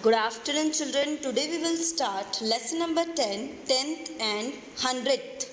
Good afternoon, children. Today we will start lesson number 10, 10th and 100th.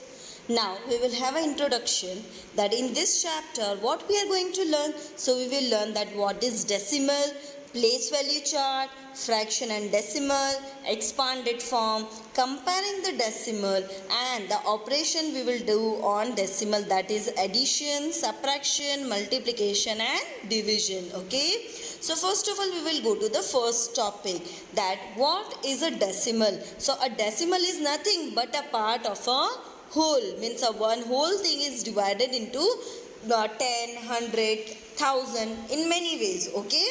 Now we will have an introduction that in this chapter what we are going to learn. So we will learn that what is decimal, place value chart, fraction and decimal, expanded form, comparing the decimal, and the operation we will do on decimal, that is addition, subtraction, multiplication and division. Okay. So first of all we will go to the first topic, that what is a decimal. So a decimal is nothing but a part of a whole, means a one whole thing is divided into 10, 100, 1000 in many ways. Okay.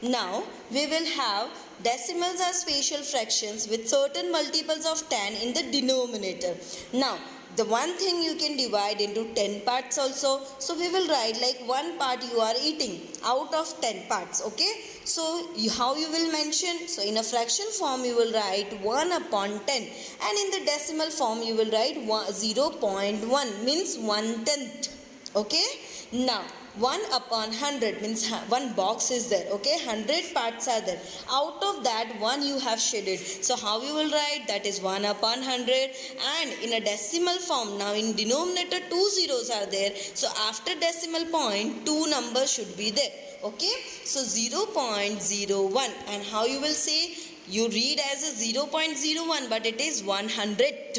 Now we will have decimals are special fractions with certain multiples of 10 in the denominator. Now the one thing you can divide into 10 parts also. So we will write like one part you are eating out of 10 parts. Okay. So how you will mention? So in a fraction form you will write 1 upon 10, and in the decimal form you will write 0.1 means 1/10. Okay. Now 1 upon 100 means one box is there. Okay. 100 parts are there. Out of that one you have shaded. So how you will write? That is 1 upon 100. And in a decimal form, now in denominator 2 zeros are there. So after decimal point 2 numbers should be there. Okay. So 0.01. And how you will say? You read as a 0.01, but it is 100.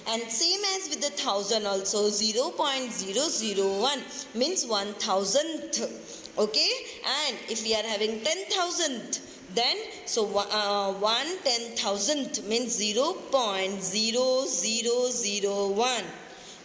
And same as with the 1000 also, 0.001 means 1000th. Okay. And if we are having 10,000, then so 1/10,000th means 0.0001.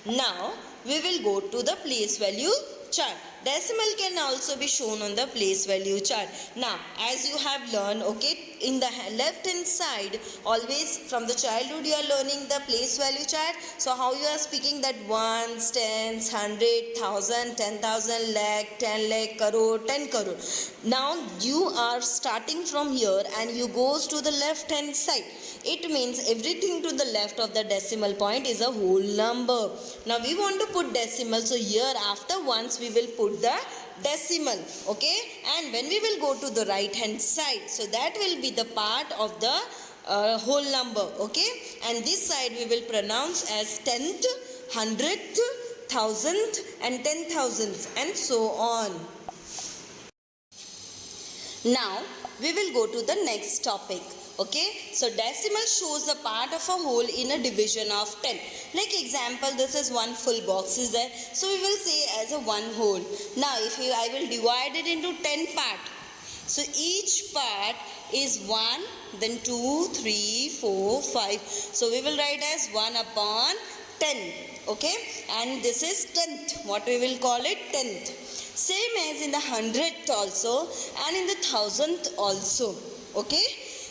Now we will go to the place value chart. Decimal can also be shown on the place value chart. Now as you have learned, okay, in the left hand side always from the childhood you are learning the place value chart. So how you are speaking that ones, tens, 100, 1000, 10,000, lakh, 10 lakh, crore, 10 crore. Now you are starting from here and you goes to the left hand side. It means everything to the left of the decimal point is a whole number. Now we want to put decimal, so here after ones we will put the decimal. Okay. And when we will go to the right hand side, so that will be the part of the whole number. Okay. And this side we will pronounce as 10th, 100th, 1000th and 10,000th and so on. Now we will go to the next topic. Okay. So decimal shows the part of a whole in a division of 10. Like example, this is one full box is there. So we will say as a one whole. Now if I will divide it into 10 parts. So each part is 1, then 2, 3, 4, 5. So we will write as 1 upon 10. Okay. And this is 10th. What we will call it? 10th. Same as in the 100th also and in the 1000th also. Okay.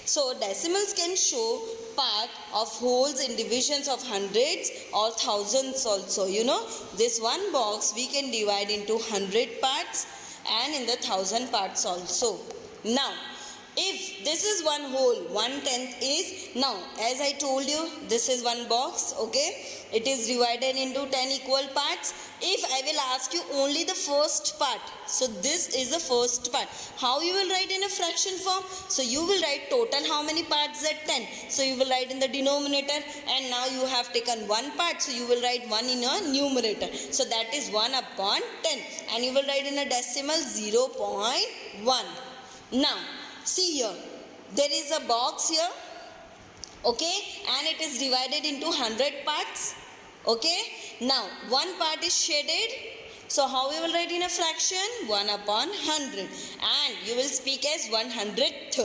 So decimals can show part of wholes in divisions of hundreds or thousands also. You know, this one box we can divide into 100 parts and in the 1000 parts also. Now if this is one whole, 1/10 is, now as I told you, this is one box. Okay. It is divided into 10 equal parts. If I will ask you only the first part, so this is the first part. How you will write in a fraction form? So you will write total how many parts are 10. So you will write in the denominator, and now you have taken one part. So you will write 1 in a numerator. So that is 1 upon 10. And you will write in a decimal 0.1. Now see here, there is a box here. Okay. And it is divided into 100 parts. Okay. Now one part is shaded. So how we will write in a fraction? 1 upon 100. And you will speak as 100th.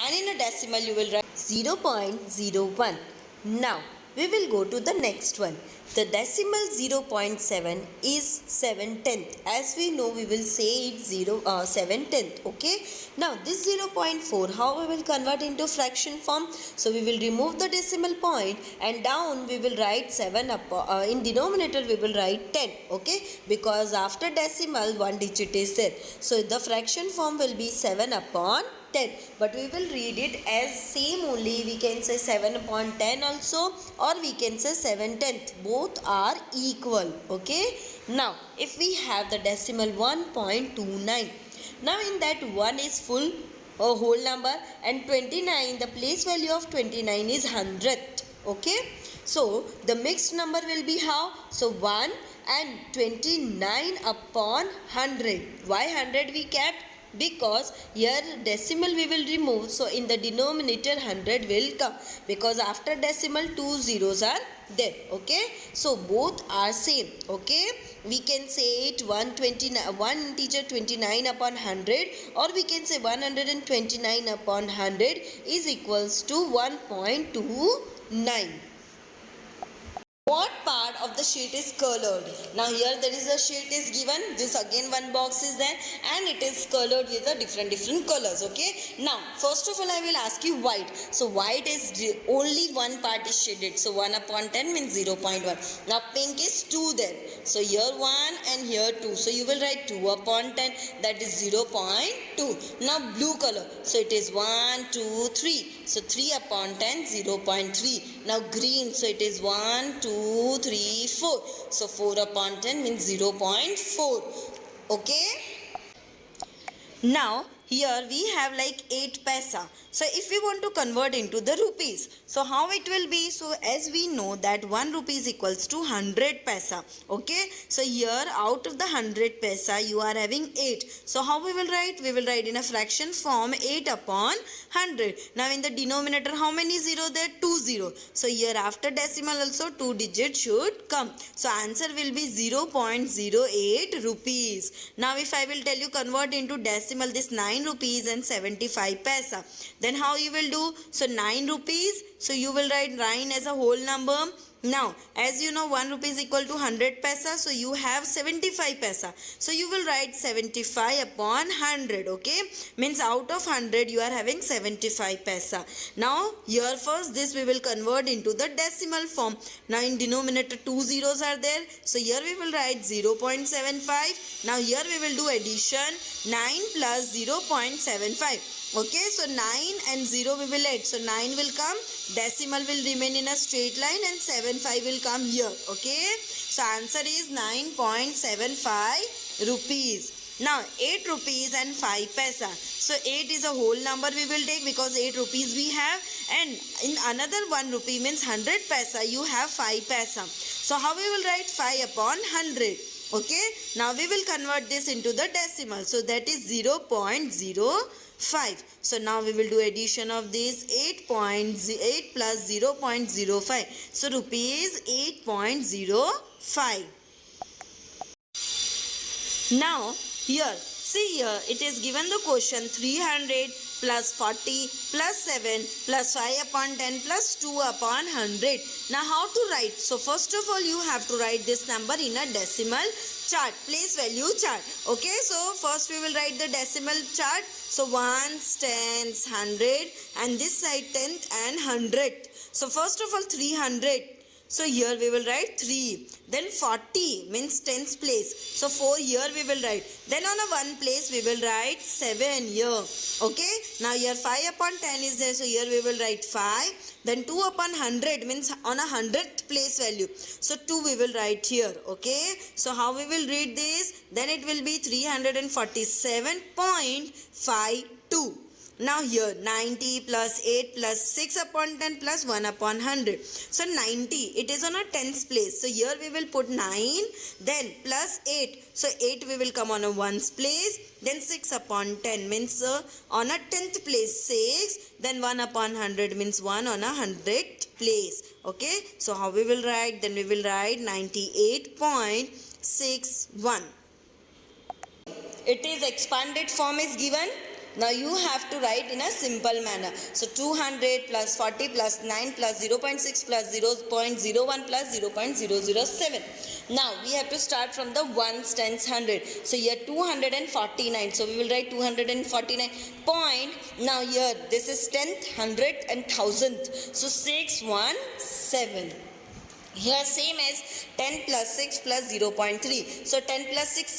And in a decimal you will write 0.01. Now we will go to the next one. The decimal 0.7 is 7/10. As we know, we will say it 7/10. Okay. Now this 0.4, how we will convert into fraction form? So we will remove the decimal point and down we will write 7 up. In denominator we will write 10. Okay. Because after decimal one digit is there. So the fraction form will be 7 upon 10, but we will read it as same only. We can say 7 upon 10 also, or we can say 7/10. Both are equal. Okay. Now if we have the decimal 1.29, now in that 1 is full a whole number, and 29, the place value of 29 is 100th. Okay, so the mixed number will be how? So 1 and 29 upon 100. Why 100 we kept? Because here decimal we will remove, so in the denominator 100 will come, because after decimal 2 zeros are there. Okay, so both are same. Okay, we can say it 129, one integer 29 upon 100, or we can say 129 upon 100 is equals to 1.29. What part of the sheet is colored? Now here there is a sheet is given, this again one box is there, and it is colored with a different colors. Okay, now first of all I will ask you white. So white is only one part is shaded, so 1 upon 10 means 0.1. Now pink is 2 there, so here 1 and here 2, so you will write 2 upon 10, that is 0.2. Now blue color, so it is 1, 2, 3, so 3 upon 10 0.3. Now green, so it is 1, 2, 3, 4, so 4 upon 10 means 0.4. Okay, now here we have like 8 paisa. So if we want to convert into the rupees, so how it will be? So as we know that 1 rupee is equals to 100 paisa. Okay, so here out of the 100 paisa you are having 8. So how we will write? We will write in a fraction form 8 upon 100. Now in the denominator how many 0 there? 2 0. So here after decimal also 2 digits should come. So answer will be 0.08 rupees. Now if I will tell you convert into decimal this 9 rupees and 75 paisa, then how you will do? So 9 rupees, so you will write 9 as a whole number. Now as you know 1 rupee is equal to 100 paisa, so you have 75 paisa, so you will write 75 upon 100. Okay, means out of 100 you are having 75 paisa. Now here first this we will convert into the decimal form. Now in denominator 2 zeros are there, so here we will write 0.75. now here we will do addition, 9 plus 0.75. Okay, so 9 and 0 we will add, so 9 will come, decimal will remain in a straight line, and 75 will come here. Okay, so answer is 9.75 rupees. Now 8 rupees and 5 paisa. So 8 is a whole number we will take, because 8 rupees we have, and in another 1 rupee means 100 paisa you have 5 paisa. So how we will write 5 upon 100. Okay, now we will convert this into the decimal, so that is 0.05. So now we will do addition of this, 8 plus 0.05, so rupees 8.05. Now here, see here it is given the question 300 plus 40 plus 7 plus 5 upon 10 plus 2 upon 100. Now how to write? So first of all you have to write this number in a decimal chart, place value chart. Okay, so first we will write the decimal chart. So ones, tens, 100, and this side 10th and 100th. So first of all 300. So here we will write 3. Then 40 means 10th place. So 4 here we will write. Then on a 1 place we will write 7 here. Okay. Now here 5 upon 10 is there. So here we will write 5. Then 2 upon 100 means on a 100th place value. So 2 we will write here. Okay. So how we will read this? Then it will be 347.52. Now here 90 plus 8 plus 6 upon 10 plus 1 upon 100. So 90, it is on a 10th place. So here we will put 9, then plus 8. So 8 we will come on a 1's place. Then 6 upon 10 means on a 10th place 6. Then 1 upon 100 means 1 on a 100th place. Okay. So how we will write? Then we will write 98.61. It is expanded form is given. Now you have to write in a simple manner. So 200 plus 40 plus 9 plus 0.6 plus 0.01 plus 0.007. Now we have to start from the ones, tens, 100. So here 249. So we will write 249 point. Now here this is 10th, 100th and 1000th. So 617. Here same as 10 plus 6 plus 0.3. So 10 plus 6,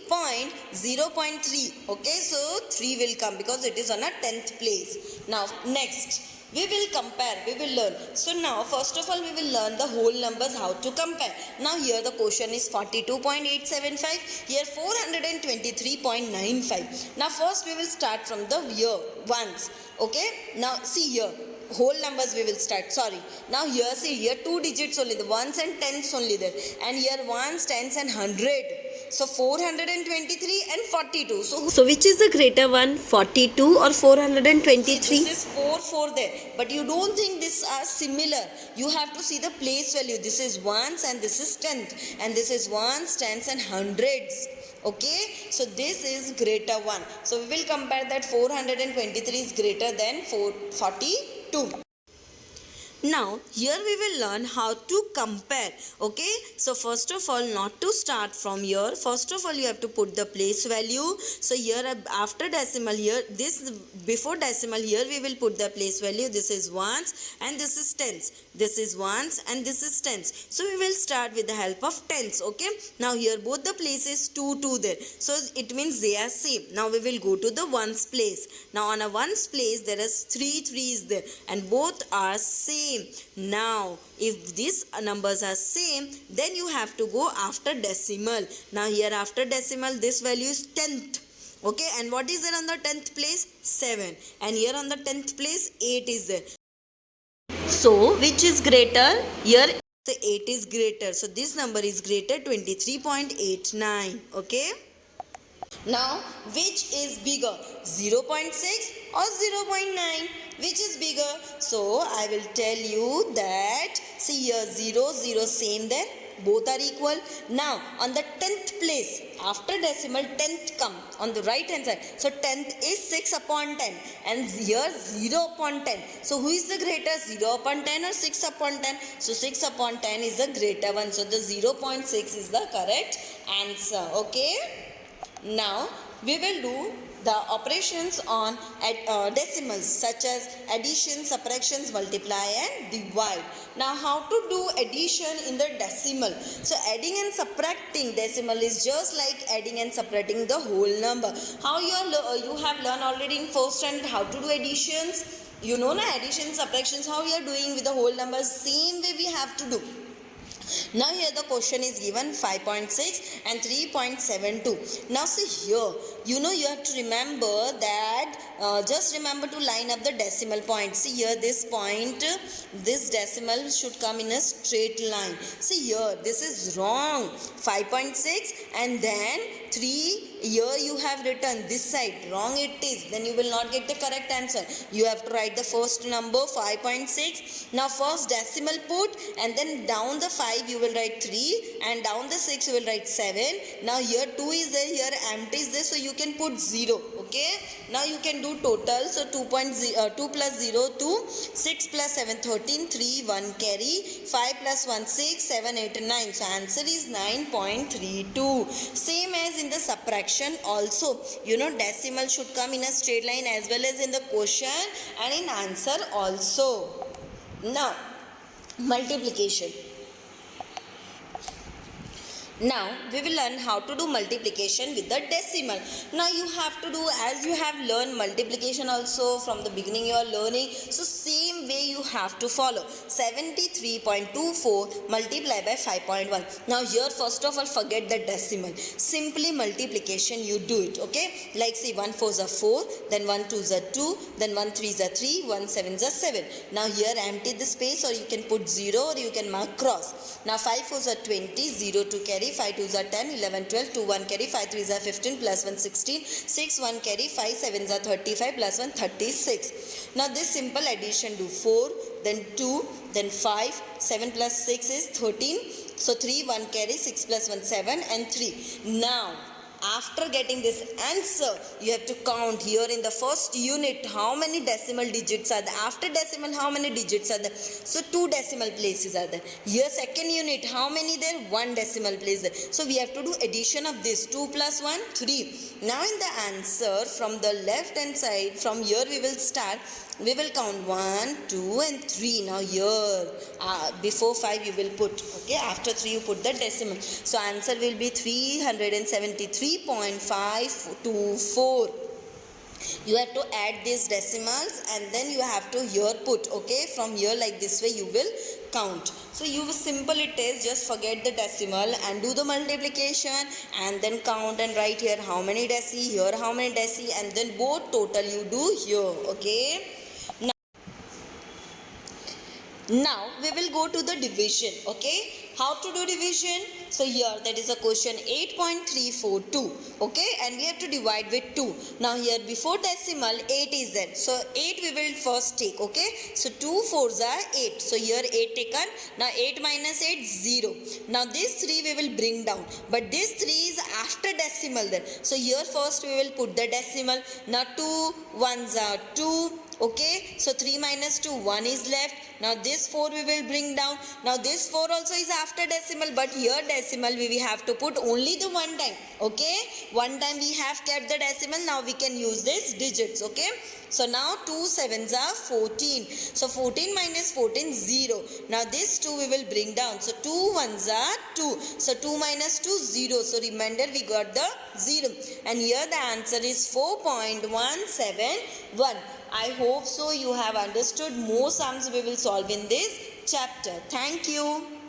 16.0.3. Okay, so 3 will come because it is on a 10th place. Now next, we will compare, we will learn. So now first of all we will learn the whole numbers how to compare. Now here the question is 42.875, here 423.95. Now first we will start from the year ones. Okay, now see here. Whole numbers we will start, sorry. Now here see, here 2 digits only, the ones and tens only there, and here ones, tens and 100. So 423 and 42. So which is the greater one, 42 or 423? See, this is 4 there, but you don't think these are similar. You have to see the place value. This is ones and this is tenth, and this is ones, tens and hundreds. Okay, so this is greater one. So we will compare that 423 is greater than 442. Now here we will learn how to compare. Okay, so first of all, not to start from here, first of all you have to put the place value. So here after decimal, here this before decimal, here we will put the place value. This is ones and this is tens, this is ones and this is tens. So we will start with the help of tens. Okay, now here both the places 2 there, so it means they are same. Now we will go to the ones place. Now on a ones place there is 3 3s there and both are same. Now if these numbers are same, then you have to go after decimal. Now here after decimal this value is 10th. Okay, and what is there on the 10th place? 7, and here on the 10th place 8 is there. So which is greater? Here the 8 is greater, so this number is greater, 23.89. okay, now which is bigger, 0.6 or 0.9? Which is bigger? So I will tell you that, see here 0 0 same there, both are equal. Now on the 10th place after decimal, 10th come on the right hand side, so 10th is 6 upon 10 and here 0 upon 10. So who is the greater, 0 upon 10 or 6 upon 10? So 6 upon 10 is the greater one, so the 0.6 is the correct answer. Okay, now we will do the operations on decimals such as addition, subtractions, multiply and divide. Now how to do addition in the decimal? So adding and subtracting decimal is just like adding and subtracting the whole number. How you have learned already in first standard how to do additions. You know na, addition, subtractions, how you are doing with the whole numbers, same way we have to do. Now here the question is given 5.6 and 3.72. Now see here, you have to remember that, just remember to line up the decimal point. See here this point, this decimal should come in a straight line. See here, this is wrong. 5.6 and then 3, here you have written this side, wrong it is, then you will not get the correct answer. You have to write the first number 5.6. Now first decimal put, and then down the 5 you will write 3 and down the 6 you will write 7. Now here 2 is there, here empty is there, so you can put 0. Okay, now you can do total. So 2 plus 0 2, 6 plus 7 13, 3 1 carry, 5 plus 1 6, 7 8 9. So answer is 9.32. Same as in the subtraction also, decimal should come in a straight line as well as in the question and in answer also. Now multiplication. Now we will learn how to do multiplication with the decimal. Now you have to do, as you have learned multiplication also from the beginning you are learning, so same way you have to follow. 73.24 multiplied by 5.1. Now here first of all forget the decimal, simply multiplication you do it. Okay, like see 1 4s are 4, then 1 2s are 2, then 1 3s are 3, 1 7s are 7. Now here empty the space, or you can put 0 or you can mark cross. Now 5 4s are 20, 0 to carry, 5 2s are 10, 11 12, 2 1 carry, 5 3s are 15, plus 1 16, 6 1 carry, 5 7s are 35, plus 1 36. Now this simple addition do 4, then 2, then 5, 7 plus 6 is 13. So 3 1 carry, 6 plus 1 7 and 3. Now after getting this answer, you have to count here in the first unit how many decimal digits are there. After decimal, how many digits are there? So 2 decimal places are there. Here second unit, how many there? 1 decimal place there. So we have to do addition of this. 2 plus 1, 3. Now in the answer, from the left hand side, from here we will start. We will count 1, 2 and 3. Now here, before 5 you will put, okay, after 3 you put the decimal. So answer will be 373.524. You have to add these decimals and then you have to here put, okay, from here like this way you will count. So you simple it is, just forget the decimal and do the multiplication and then count and write here how many deci, here how many deci, and then both total you do here, okay. Now we will go to the division, okay. How to do division? So here that is a question 8.342, okay, and we have to divide with 2. Now here before decimal 8 is there. So 8 we will first take, okay. So 2 4s are 8. So here 8 taken. Now 8 minus 8, 0. Now this 3 we will bring down. But this 3 is after decimal there. So here first we will put the decimal. Now 2 1s are 2. Okay, so 3 minus 2, 1 is left. Now this 4 we will bring down. Now this 4 also is after decimal, but here decimal we have to put only the one time. Okay, one time we have kept the decimal. Now we can use this digits. Okay, so now 2 7s are 14. So 14 minus 14, 0. Now this 2 we will bring down. So 2 1s are 2. So 2 minus 2, 0. So remainder we got the 0. And here the answer is 4.171. I hope so you have understood. More sums we will solve in this chapter. Thank you.